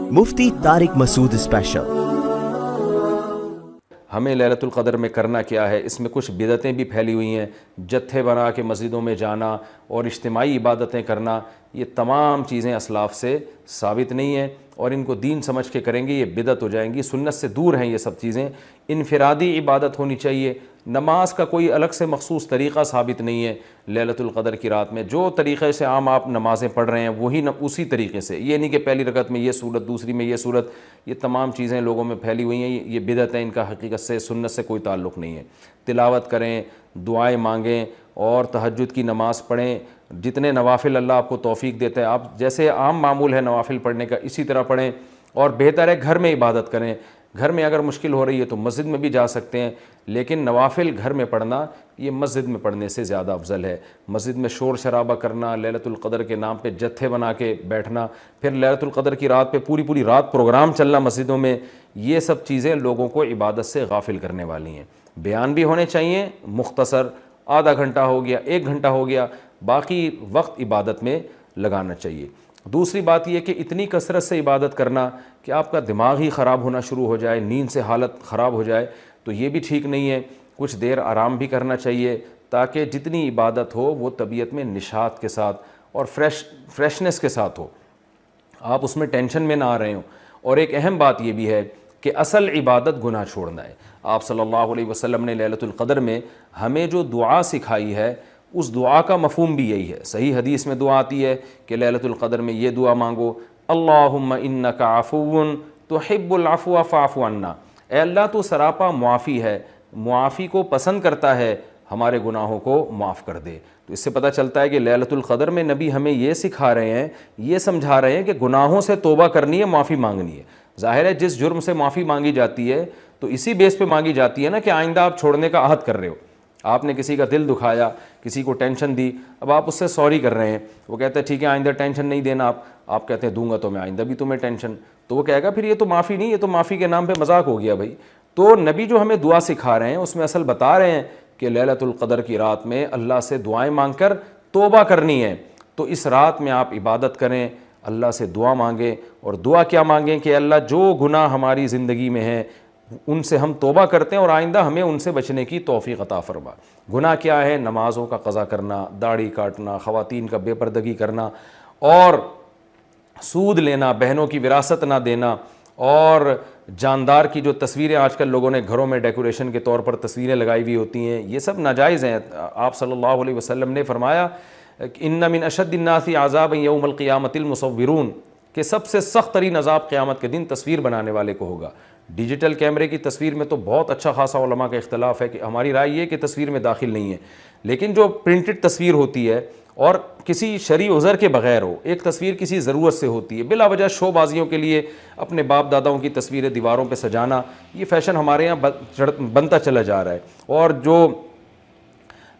मुफ्ती Tariq Masood special. हमें लैलतुल क़द्र में करना क्या है, इसमें कुछ बिदअतें भी फैली हुई हैं। जत्थे बना के मस्जिदों में जाना और इज्तिमाई इबादतें करना, ये तमाम चीज़ें असलाफ़ से साबित नहीं हैं और इनको दीन समझ के करेंगे ये बिदअत हो जाएंगी। सुन्नत से दूर हैं ये सब चीज़ें। इनफरादी इबादत होनी चाहिए। नमाज का कोई अलग से मखसूस तरीक़ा साबित नहीं है लैलतुल क़द्र की रात में। जो तरीक़े से आम आप नमाज़ें पढ़ रहे हैं वही उसी तरीक़े से, ये नहीं कि पहली रकत में ये सूरत, दूसरी में ये सूरत। ये तमाम चीज़ें लोगों में फैली हुई हैं, ये बिदअत है, इनका हकीकत से सुन्नत से कोई ताल्लुक़ नहीं है। तिलावत करें, दुआएं मांगें और तहज्जुद की नमाज़ पढ़ें। जितने नवाफिल अल्लाह आपको तौफ़ीक देता है, आप जैसे आम मामूल है नवाफिल पढ़ने का, इसी तरह पढ़ें। और बेहतर है घर में इबादत करें। घर में अगर मुश्किल हो रही है तो मस्जिद में भी जा सकते हैं, लेकिन नवाफिल घर में पढ़ना ये मस्जिद में पढ़ने से ज़्यादा अफजल है। मस्जिद में शोर शराबा करना, लैलतुल क़द्र के नाम पे जत्थे बना के बैठना, फिर लैलतुल क़द्र की रात पे पूरी पूरी रात प्रोग्राम चलना मस्जिदों में, ये सब चीज़ें लोगों को इबादत से गाफिल करने वाली हैं। बयान भी होने चाहिए मुख्तसर, आधा घंटा हो गया, 1 घंटा हो गया, बाकी वक्त इबादत में लगाना चाहिए। दूसरी बात यह कि इतनी कसरत से इबादत करना कि आपका दिमाग ही ख़राब होना शुरू हो जाए, नींद से हालत ख़राब हो जाए, तो ये भी ठीक नहीं है। कुछ देर आराम भी करना चाहिए ताकि जितनी इबादत हो वो तबीयत में निशात के साथ और फ्रेशनेस के साथ हो, आप उसमें टेंशन में ना आ रहे हो। और एक अहम बात ये भी है कि असल इबादत गुनाह छोड़ना है। आप सल्लल्लाहु अलैहि वसल्लम ने लैलतुल क़द्र में हमें जो दुआ सिखाई है, उस दुआ का मफ़हूम भी यही है। सही हदीस में दुआ आती है कि लैलतुल क़द्र में ये दुआ मांगो, अल्लाहुम्मा इन्नका अफ़ुव्वुन तुहिब्बुल अफ़्व फ़अफ़ु अन्ना। ए अल्लाह तो सरापा मुआफ़ी है, मुआफ़ी को पसंद करता है, हमारे गुनाहों को माफ़ कर दे। तो इससे पता चलता है कि लैलतुल क़द्र में नबी हमें ये सिखा रहे हैं, ये समझा रहे हैं कि गुनाहों से तौबा करनी है, माफ़ी मांगनी है। ज़ाहिर है जिस जुर्म से माफ़ी मांगी जाती है तो इसी बेस पे मांगी जाती है ना कि आइंदा आप छोड़ने का अहद कर रहे हो। आपने किसी का दिल दुखाया, किसी को टेंशन दी, अब आप उससे सॉरी कर रहे हैं, वो कहता है ठीक है आइंदा टेंशन नहीं देना। आप कहते हैं दूंगा तो मैं आइंदा भी तुम्हें टेंशन, तो वो कहेगा फिर ये तो माफ़ी नहीं, ये तो माफ़ी के नाम पे मजाक हो गया भाई। तो नबी जो हमें दुआ सिखा रहे हैं उसमें असल बता रहे हैं कि लैलतुल क़द्र की रात में अल्लाह से दुआएं मांगकर तौबा करनी है। तो इस रात में आप इबादत करें, अल्लाह से दुआ मांगें। और दुआ क्या मांगें कि अल्लाह जो गुनाह हमारी ज़िंदगी में है उनसे हम तौबा करते हैं और आइंदा हमें उनसे बचने की तौफ़ीक़ अता फ़रमा। गुनाह क्या है? नमाज़ों का क़ज़ा करना, दाढ़ी काटना, ख़वातीन का बेपर्दगी करना और सूद लेना, बहनों की विरासत ना देना, और जानदार की जो तस्वीरें आजकल लोगों ने घरों में डेकोरेशन के तौर पर तस्वीरें लगाई हुई होती हैं, ये सब नाजायज़ हैं। आप सल्लल्लाहु अलैहि वसल्लम ने फरमाया इन्ना मिन अशद्दिन्नासी अज़ाबन यौमल क़ियामतिल मुसव्विरून, कि सबसे सख्त तरीन अज़ाब क़यामत के दिन तस्वीर बनाने वाले को होगा। डिजिटल कैमरे की तस्वीर में तो बहुत अच्छा खासा उलमा का इख्तलाफ है कि हमारी राय ये कि तस्वीर में दाखिल नहीं है, लेकिन जो प्रिंटेड तस्वीर होती है और किसी शरई उज़र के बग़ैर हो, एक तस्वीर किसी ज़रूरत से होती है, बिला वजह शोबाजियों के लिए अपने बाप दादाओं की तस्वीरें दीवारों पे सजाना, ये फ़ैशन हमारे यहाँ बनता चला जा रहा है। और जो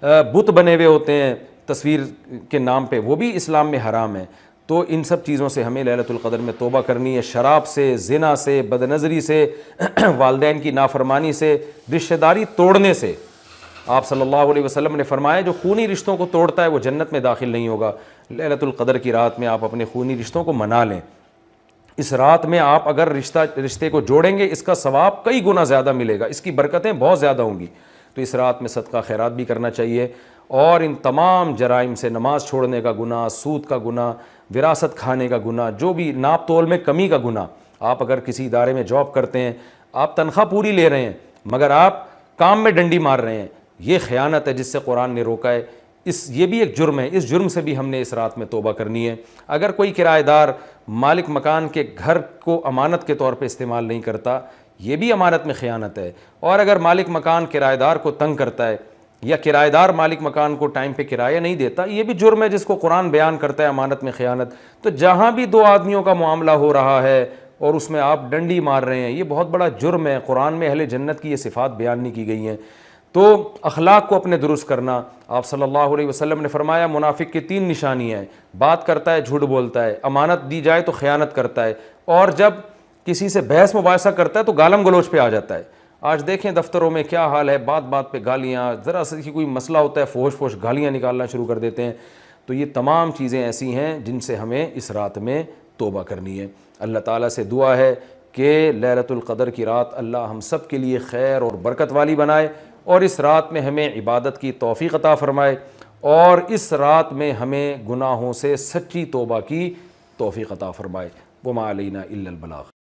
बुत बने हुए होते हैं तस्वीर के नाम पे, वो भी इस्लाम में हराम है। तो इन सब चीज़ों से हमें लैलतुल क़द्र में तौबा करनी है। शराब से, ज़िना से, बदनज़री से, वालिदैन की नाफरमानी से, रिश्तेदारी तोड़ने से। आप सल्लल्लाहु अलैहि वसल्लम ने फरमाया जो खूनी रिश्तों को तोड़ता है वो जन्नत में दाखिल नहीं होगा। लैलतुल क़द्र की रात में आप अपने खूनी रिश्तों को मना लें। इस रात में आप अगर रिश्ते को जोड़ेंगे, इसका सवाब कई गुना ज़्यादा मिलेगा, इसकी बरकतें बहुत ज़्यादा होंगी। तो इस रात में सदका खैरात भी करना चाहिए। और इन तमाम जराइम से, नमाज छोड़ने का गुनाह, सूद का गुनाह, विरासत खाने का गुनाह, जो भी नाप तोल में कमी का गुनाह, आप अगर किसी इदारे में जॉब करते हैं, आप तनख्वाह पूरी ले रहे हैं मगर आप काम में डंडी मार रहे हैं, ये ख़यानत है जिससे कुरान ने रोका है। ये भी एक जुर्म है, इस जुर्म से भी हमने इस रात में तौबा करनी है। अगर कोई किराएदार मालिक मकान के घर को अमानत के तौर पे इस्तेमाल नहीं करता, ये भी अमानत में ख़यानत है। और अगर मालिक मकान किराएदार को तंग करता है या किराएदार मालिक मकान को टाइम पे किराया नहीं देता, ये भी जुर्म है जिसको कुरान बयान करता है अमानत में ख़यानत। तो जहाँ भी दो आदमियों का मामला हो रहा है और उसमें आप डंडी मार रहे हैं, ये बहुत बड़ा जुर्म है। कुरान में अहले जन्नत की ये सिफ़ात बयान नहीं की गई हैं। तो अखलाक को अपने दुरुस्त करना। आप सल्लल्लाहु अलैहि वसल्लम ने फरमाया मुनाफिक की 3 निशानियाँ हैं, बात करता है, झूठ बोलता है, अमानत दी जाए तो ख़यानत करता है, और जब किसी से बहस मुबाहिसा करता है तो गालम गलोच पे आ जाता है। आज देखें दफ्तरों में क्या हाल है, बात बात पे गालियाँ, ज़रा सी कोई मसला होता है फोश गालियाँ निकालना शुरू कर देते हैं। तो ये तमाम चीज़ें ऐसी हैं जिनसे हमें इस रात में توبہ کرنی ہے۔ اللہ تعالیٰ سے دعا ہے کہ لیلۃ القدر کی رات اللہ ہم سب کے لیے خیر اور برکت والی بنائے، اور اس رات میں ہمیں عبادت کی توفیق عطا فرمائے، اور اس رات میں ہمیں گناہوں سے سچی توبہ کی توفیق عطا فرمائے۔ وما علینا الا البلاغ۔